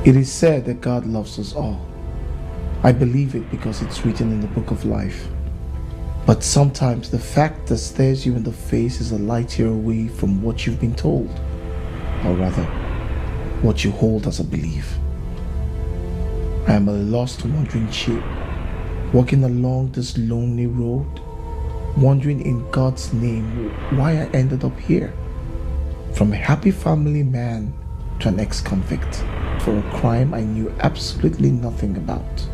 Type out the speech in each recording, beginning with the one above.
It is said that God loves us all. I believe it because it's written in the book of life. But sometimes the fact that stares you in the face is a light year away from what you've been told, or rather, what you hold as a belief. I am a lost, wandering sheep, walking along this lonely road, wondering in God's name why I ended up here. From a happy family man to an ex-convict for a crime I knew absolutely nothing about.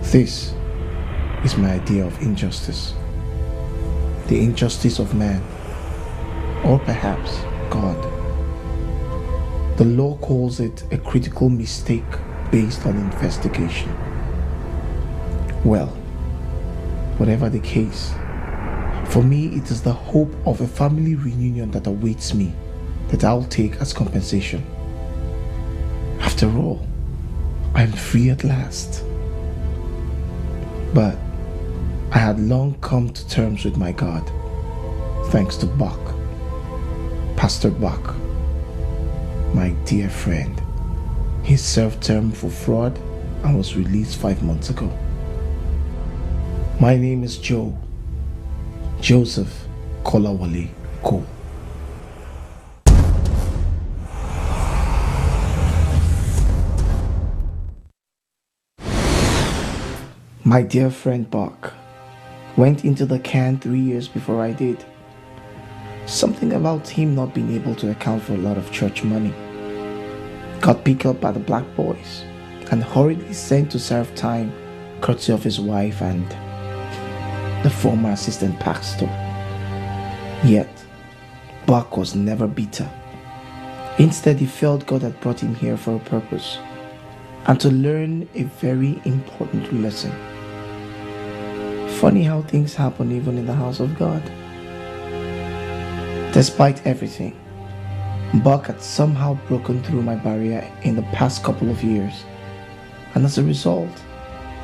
This is my idea of injustice. The injustice of man, or perhaps God. The law calls it a critical mistake based on investigation. Well, whatever the case, for me it is the hope of a family reunion that awaits me that I'll take as compensation. After all, I'm free at last. But I had long come to terms with my God, thanks to Buck, Pastor Buck, my dear friend. He served term for fraud and was released 5 months ago. My name is Joseph Kolawole Ko. My dear friend Buck went into the can 3 years before I did. Something about him not being able to account for a lot of church money. Got picked up by the black boys and hurriedly sent to serve time courtesy of his wife and the former assistant pastor. Yet, Buck was never bitter. Instead, he felt God had brought him here for a purpose and to learn a very important lesson. Funny how things happen even in the house of God. Despite everything, Buck had somehow broken through my barrier in the past couple of years, and as a result,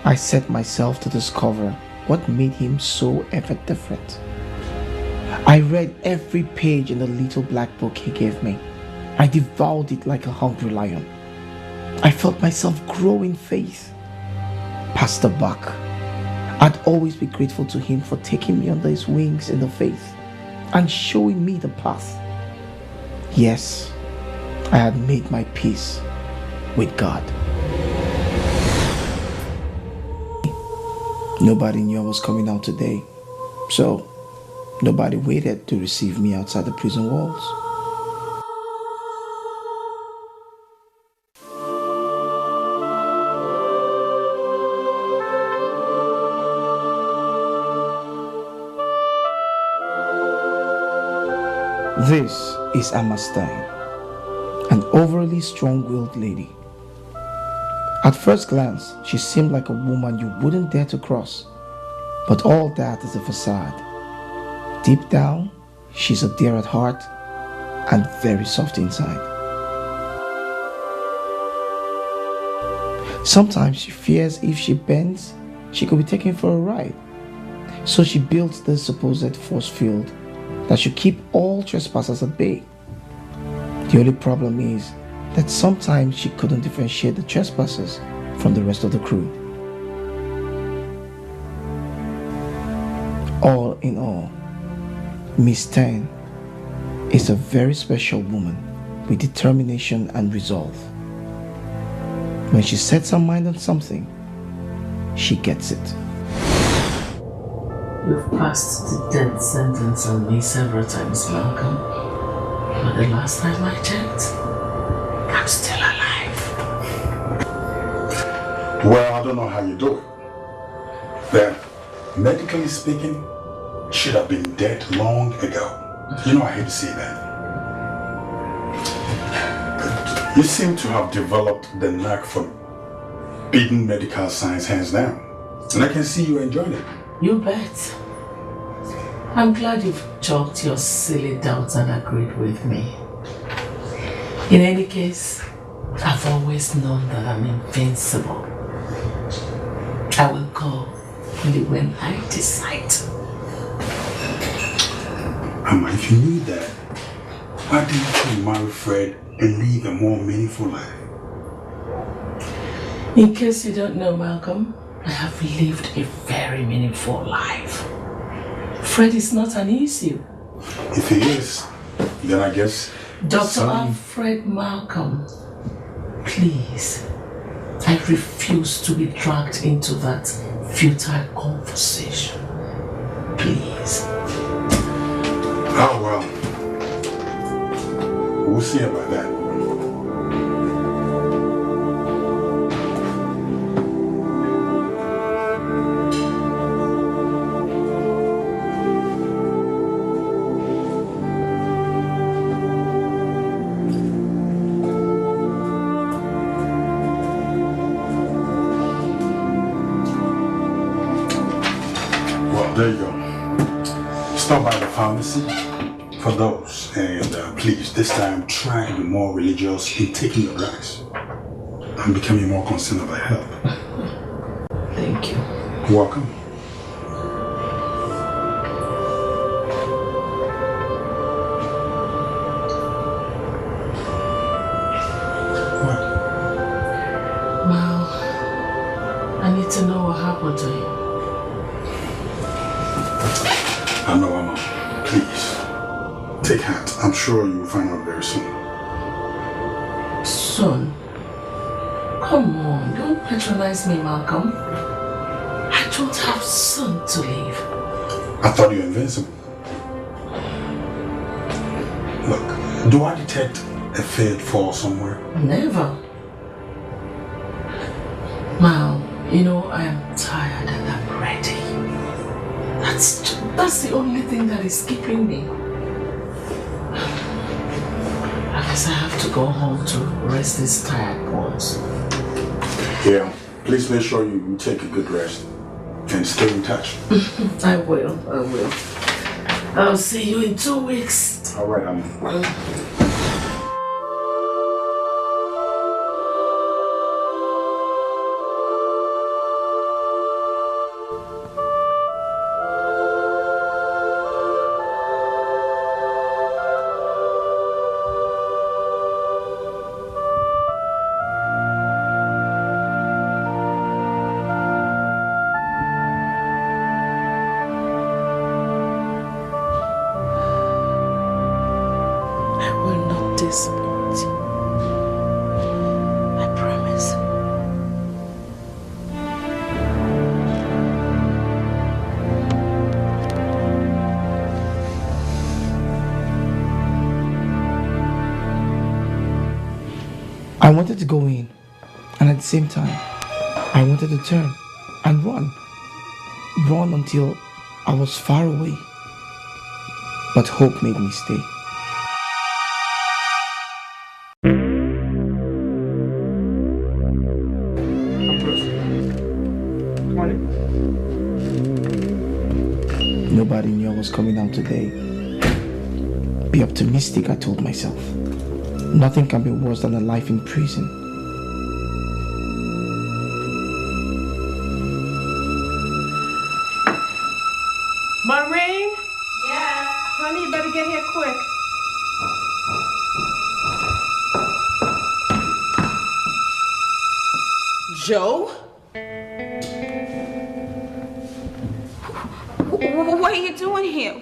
I set myself to discover what made him so ever different. I read every page in the little black book he gave me. I devoured it like a hungry lion. I felt myself grow in faith. Pastor Buck, I'd always be grateful to him for taking me under his wings in the faith and showing me the path. Yes, I had made my peace with God. Nobody knew I was coming out today, so nobody waited to receive me outside the prison walls. This is Emma Stein, an overly strong-willed lady. At first glance, she seemed like a woman you wouldn't dare to cross, but all that is a facade. Deep down, she's a dear at heart and very soft inside. Sometimes she fears if she bends, she could be taken for a ride. So she builds this supposed force field that should keep all trespassers at bay. The only problem is that sometimes she couldn't differentiate the trespassers from the rest of the crew. All in all, Miss Stein is a very special woman with determination and resolve. When she sets her mind on something, she gets it. You've passed the death sentence on me several times, Malcolm. But the last time I checked, I'm still alive. Well, I don't know how you do it. But medically speaking, you should have been dead long ago. You know I hate to say that. But you seem to have developed the knack for beating medical science hands down. And I can see you enjoying it. You bet. I'm glad you've chalked your silly doubts and agreed with me. In any case, I've always known that I'm invincible. I will go only when I decide. Amma, if you knew that, why didn't you marry Fred and live a more meaningful life? In case you don't know, Malcolm, I have lived a very meaningful life. Fred is not an issue. If he is, then I guess... Dr. Alfred Malcolm, please. I refuse to be dragged into that futile conversation. Please. Oh, well. We'll see about that. There you go. Stop by the pharmacy for those. And please, this time try to be more religious in taking your drugs. I'm becoming more concerned about health. Thank you. Welcome. What? Well, I need to know what happened to him. I know, Emma. Please. Take heart. I'm sure you will find out very soon. Soon? Come on, don't patronize me, Malcolm. I don't have soon to leave. I thought you were invincible. Look, do I detect a failed fall somewhere? Never. Mal, you know, I am tired and I'm ready. That's the only thing that is keeping me. I guess I have to go home to rest these tired bones. Yeah, please make sure you take a good rest and stay in touch. I will. I'll see you in 2 weeks. All right, I'm... I wanted to go in, and at the same time, I wanted to turn and run. Run until I was far away. But hope made me stay. Nobody knew I was coming out today. Be optimistic, I told myself. Nothing can be worse than a life in prison. Maureen? Yeah? Honey, you better get here quick. Joe? What are you doing here?